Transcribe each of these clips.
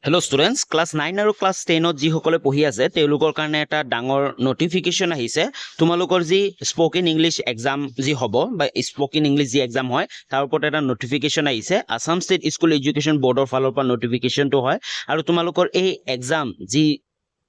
Hello students, class 9 আৰু class 10 যি সকলে পঢ়ি আছে তেওঁলোকৰ কাৰণে এটা ডাঙৰ নোটিফিকেশন আহিছে তোমালোকৰ যি স্পোকেন ইংলিশ এক্সাম যি হ'ব বা স্পোকেন ইংলিশ যি এক্সাম হয় তাৰ ওপৰত এটা নোটিফিকেশন আহিছে আসাম ষ্টেট স্কুল এডুকেশ্যন বৰ্ডৰ ফালৰ পৰা নোটিফিকেশনটো হয় আৰু তোমালোকৰ এই এক্সাম যি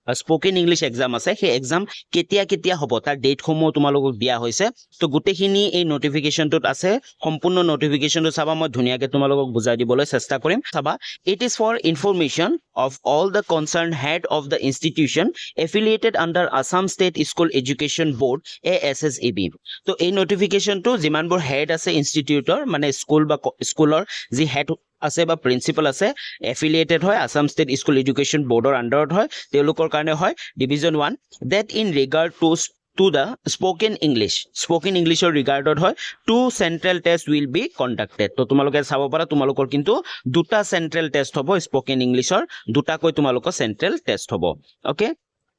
স্পোকেন ইংলিশ এক্সাম আছে সেই এক্সাম কেতিয়া হ'ব তাৰ ডেট সমূহ তোমালোকক দিয়া হৈছে তো গুটেখিনি এই নোটিফিকেশনটোত আছে সম্পূৰ্ণ নোটিফিকেশনটো চাবা মই ধুনিয়াকে তোমালোকক বুজাই দিবলৈ চেষ্টা কৰিম চাবা it is for information of all the concerned head of the institution affiliated under Assam State School Education Board ASSEB তো এই নোটিফিকেশনটো যিমানবোৰ হেড আছে ইনষ্টিটিউটৰ মানে স্কুল বা স্কুলৰ যি হেড আছে বা প্ৰিন্সিপাল আছে এফিলিয়েটেড হয় আসাম ষ্টেট স্কুল এডুকেশ্যন বৰ্ডৰ আন্ডাৰত হয় তেওঁলোকৰ কাৰণে হয় division 1 that in regard to the spoken englishৰ ৰিগাৰ্ডত হয় two central test will be conducted তো তোমালোকে চাব পাৰা তোমালোকৰ কিন্তু দুটা চেন্ট্ৰেল টেষ্ট হ'ব স্পোকেন ইংলিশৰ দুটাকৈ তোমালোকৰ চেন্ট্ৰেল টেষ্ট হ'ব okay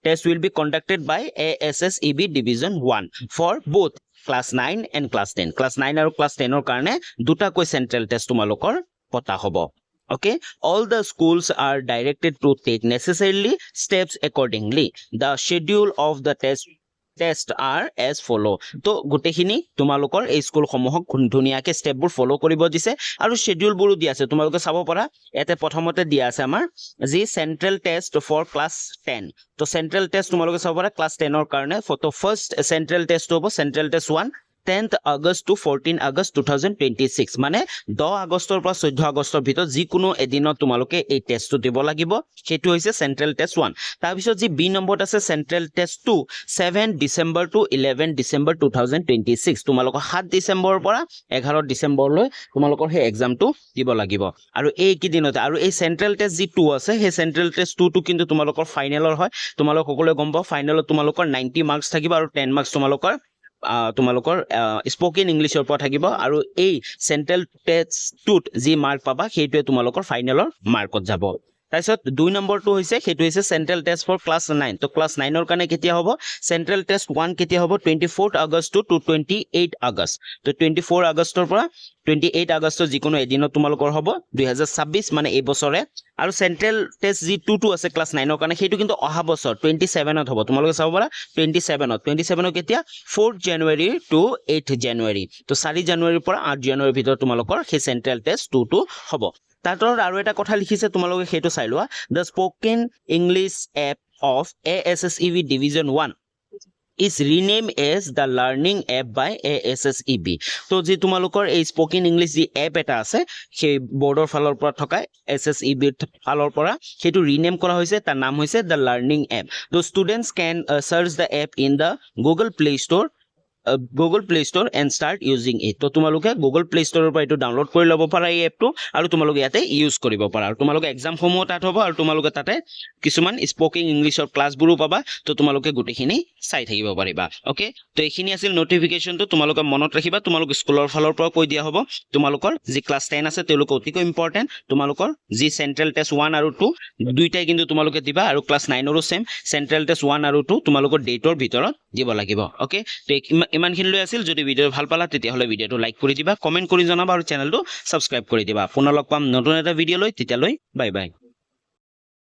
test will be conducted by ASSEB division 1 for both class 9 and class 10 class 9 আৰু class 10 ৰ কাৰণে দুটাকৈ চেন্ট্ৰেল টেষ্ট তোমালোকৰ পতা হ'ব okay all the schools are directed to take necessarily steps accordingly the schedule of the test are as follow তো গুটেখিনি তোমালোকৰ এই স্কুল সমূহক ধুনিয়াকে স্টেপবোৰ ফলো কৰিব দিছে আৰু শিডিউল বোৰো দিয়া আছে তোমালোকে চাব পাৰা এতে প্ৰথমতে দিয়া আছে আমাৰ যি সেন্ট্ৰেল টেষ্ট ফৰ ক্লাস 10 তো সেন্ট্ৰেল টেষ্ট তোমালোকে চাব পাৰা ক্লাস 10 ৰ কাৰণে ফটো ফাৰ্স্ট সেন্ট্ৰেল টেষ্ট হ'ব central test 1 10th August to 14 August 2026 মানে 10 আগষ্টৰ পৰা 14 আগষ্টৰ ভিতৰত যিকোনো এদিনত তোমালোকে এই টেষ্টটো দিব লাগিব সেইটো হৈছে সেন্ট্ৰেল টেষ্ট 1 তাৰ পিছত যি বি নম্বৰত আছে central test 2 7 December to 11 December 2026 তোমালোকৰ 7 ডিসেম্বৰৰ পৰা 11 ডিসেম্বৰলৈ তোমালোকৰ সেই এক্সামটো দিব লাগিব আৰু এই কি দিনতে আৰু এই সেন্ট্ৰেল টেষ্ট যি 2 আছে সেই সেন্ট্ৰেল টেষ্ট 2 টো কিন্তু তোমালোকৰ ফাইনেলৰ হয় তোমালোক সকলোৱে গম পাও ফাইনেলত তোমালোকৰ 90 মাৰ্কস থাকিব আৰু 10 মাৰ্কস তোমালোকৰ স্পোকেন ইংলিশৰ পৰা থাকিব আৰু এই সেন্ট্ৰেল টেষ্টটোত যি মাৰ্ক পাবা সেইটোৱে তোমালোকৰ ফাইনেলৰ মাৰ্কত যাব তাৰপিছত 2 নম্বৰটো হৈছে সেইটো হৈছে সেন্ট্ৰেল টেষ্ট ফৰ ক্লাস 9 তো ক্লাস 9 ৰ কাৰণে কেতিয়া হ'ব সেন্ট্ৰেল টেষ্ট 1 কেতিয়া হ'ব 24 আগষ্ট টু 28 আগষ্ট তো 24 আগষ্টৰ পৰা 28 আগষ্ট যিকোনো এদিনত তোমালোকৰ হ'ব 2026 মানে এই বছৰে আৰু সেন্ট্ৰেল টেষ্ট যি 2 আছে ক্লাস 9 ৰ কাৰণে সেইটো কিন্তু অহা বছৰ 27ত হ'ব তোমালোকে চাব পাৰা 27ত কেতিয়া 4 জানুৱাৰী টু 8 জানুৱাৰী তো 4 জানুৱাৰীৰ পৰা 8 জানুৱাৰীৰ ভিতৰত তোমালোকৰ সেই সেন্ট্ৰেল টেষ্ট 2 হ'ব তাতৰ আৰু এটা কথা লিখিছে তোমালোকে হেতু চাই লোৱা the spoken english app of ASSEB division 1 is renamed as the learning app by ASSEB তো যি তোমালোকৰ এই স্পোকেন ইংলিশ যি এপ এটা আছে সেই বৰ্ডৰ ফালৰ পৰা থকা SSEB ফালৰ পৰা হেতু ৰিনেম কৰা হৈছে তাৰ নাম হৈছে the learning app the students can search the app in the Google Play Store and start using it তো তোমালোকে Google Play Store ৰ পৰা এটো ডাউনলোড কৰি ল'ব পাৰা এই এপটো আৰু তোমালোকে ইয়াতে ইউজ কৰিব পাৰা আৰু তোমালোকে এক্সাম সমূহ তাত হ'ব আৰু তোমালোকে তাতে কিছুমান স্পোকেন ইংলিশৰ ক্লাছবোৰো পাবা তো তোমালোকে গুটেখিনি চাই থাকিব পাৰিবা ওকে তো এইখিনি আছিল নোটিফিকেশনটো তোমালোকে মনত ৰাখিবা তোমালোক স্কুলৰ ফালৰ পৰা কৈ দিয়া হ'ব তোমালোকৰ যি ক্লাস 10 আছে তেওঁলোক অতিকৈ ইম্পৰ্টেন্ট তোমালোকৰ যি সেন্ট্ৰেল টেষ্ট 1 আৰু 2 দুইটাই কিন্তু তোমালোকে দিবা আৰু ক্লাস 9 ৰো সেম সেন্ট্ৰেল টেষ্ট 1 আৰু 2 তোমালোকৰ ডেটৰ ভিতৰত দিব লাগিব ওকে তো ইমানখিনিলৈ আছিল যদি ভিডিও ভাল পালা তেতিয়া হলে ভিডিওটো লাইক কৰি দিবা কমেন্ট কৰি জনাবা আৰু চেনেলটো সাবস্ক্ৰাইব কৰি দিবা পুনৰ লগ পাম নতুন এটা ভিডিও লৈ তেতিয়ালৈ বাই বাই